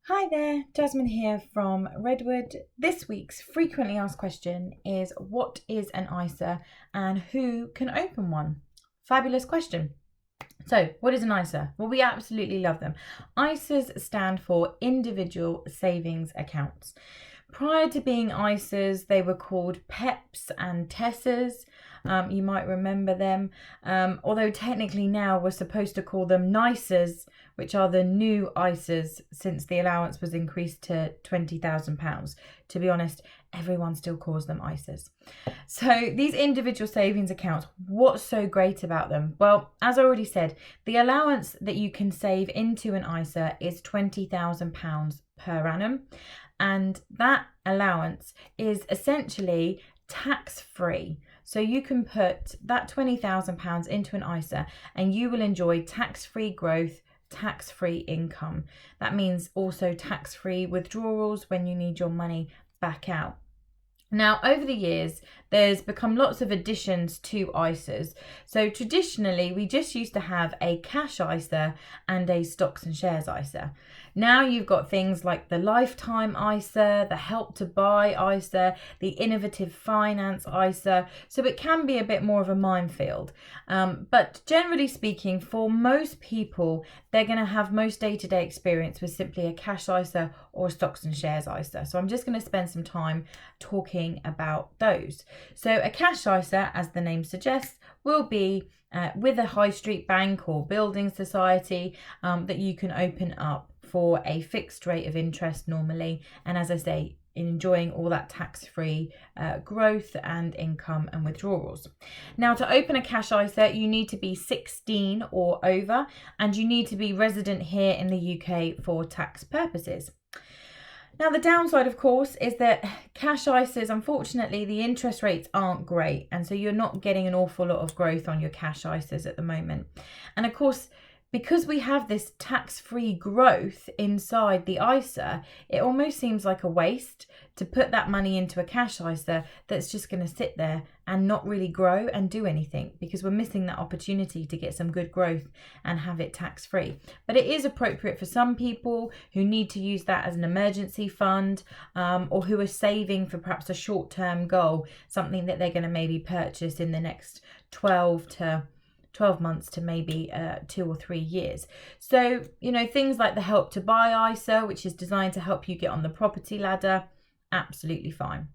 Hi there, Jasmine here from Redwood. This week's frequently asked question is, what is an ISA and who can open one? Fabulous question. So, what is an ISA? Well, we absolutely love them. ISAs stand for individual savings accounts. Prior to being ISAs, they were called PEPs and TESAs. You might remember them, although technically now we're supposed to call them NISAs, which are the new ISAs since the allowance was increased to £20,000. To be honest, everyone still calls them ISAs. So these individual savings accounts, what's so great about them? Well, as I already said, the allowance that you can save into an ISA is £20,000 per annum. And that allowance is essentially tax-free. So you can put that £20,000 into an ISA and you will enjoy tax-free growth, tax-free income. That means also tax-free withdrawals when you need your money back out. Now, over the years, there's become lots of additions to ISAs. So traditionally, we just used to have a cash ISA and a stocks and shares ISA. Now you've got things like the lifetime ISA, the help to buy ISA, the innovative finance ISA. So it can be a bit more of a minefield. But generally speaking, for most people, they're going to have most day-to-day experience with simply a cash ISA or a stocks and shares ISA. So I'm just going to spend some time talking about those. So a cash ISA, as the name suggests, will be with a high street bank or building society that you can open up for a fixed rate of interest normally. And as I say, enjoying all that tax-free growth and income and withdrawals. Now, to open a cash ISA, you need to be 16 or over, and you need to be resident here in the UK for tax purposes. Now, the downside, of course, is that cash ISAs, unfortunately, the interest rates aren't great. And so you're not getting an awful lot of growth on your cash ISAs at the moment. And of course, because we have this tax-free growth inside the ISA, it almost seems like a waste to put that money into a cash ISA that's just going to sit there and not really grow and do anything, because we're missing that opportunity to get some good growth and have it tax-free. But it is appropriate for some people who need to use that as an emergency fund, or who are saving for perhaps a short-term goal, something that they're going to maybe purchase in the next 12 months to maybe 2 or 3 years. So, things like the help to buy ISA, which is designed to help you get on the property ladder, absolutely fine.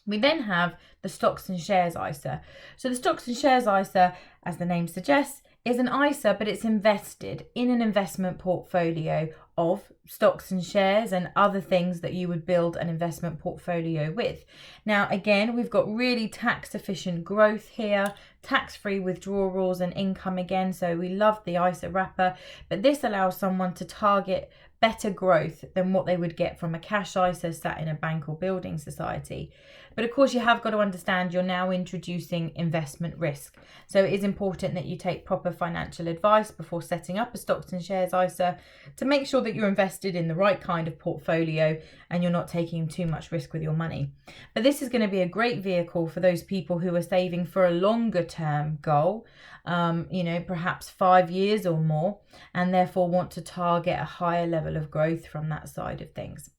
We then have the stocks and shares ISA. So the stocks and shares ISA, as the name suggests, is an ISA, but it's invested in an investment portfolio of stocks and shares and other things that you would build an investment portfolio with. Now, again, we've got really tax efficient growth here, tax-free withdrawals and income again. So we love the ISA wrapper, but this allows someone to target better growth than what they would get from a cash ISA sat in a bank or building society. But of course, you have got to understand you're now introducing investment risk. So it is important that you take proper financial advice before setting up a stocks and shares ISA to make sure that you're invested in the right kind of portfolio and you're not taking too much risk with your money. But this is going to be a great vehicle for those people who are saving for a longer term goal, perhaps 5 years or more, and therefore want to target a higher level of growth from that side of things.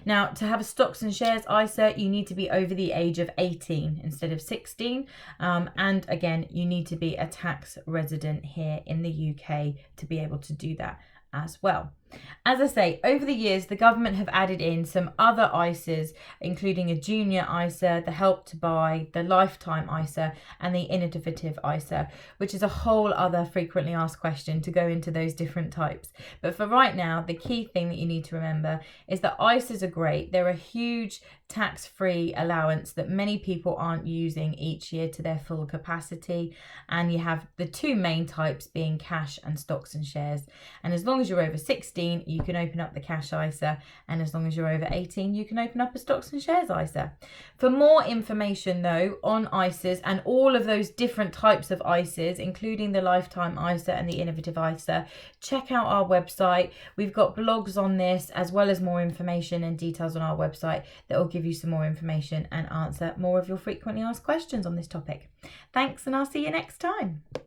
Now, to have a stocks and shares ISA, you need to be over the age of 18 instead of 16. And again, you need to be a tax resident here in the UK to be able to do that as well. As I say, over the years, the government have added in some other ISAs, including a junior ISA, the help to buy, the lifetime ISA, and the innovative ISA, which is a whole other frequently asked question to go into those different types. But for right now, the key thing that you need to remember is that ISAs are great. They're a huge tax-free allowance that many people aren't using each year to their full capacity. And you have the two main types being cash and stocks and shares. And as long as you're over 16, you can open up the cash ISA, and as long as you're over 18, you can open up a stocks and shares ISA. For more information though on ISAs and all of those different types of ISAs, including the lifetime ISA and the innovative ISA, check out our website. We've got blogs on this, as well as more information and details on our website that will give you some more information and answer more of your frequently asked questions on this topic. Thanks, and I'll see you next time.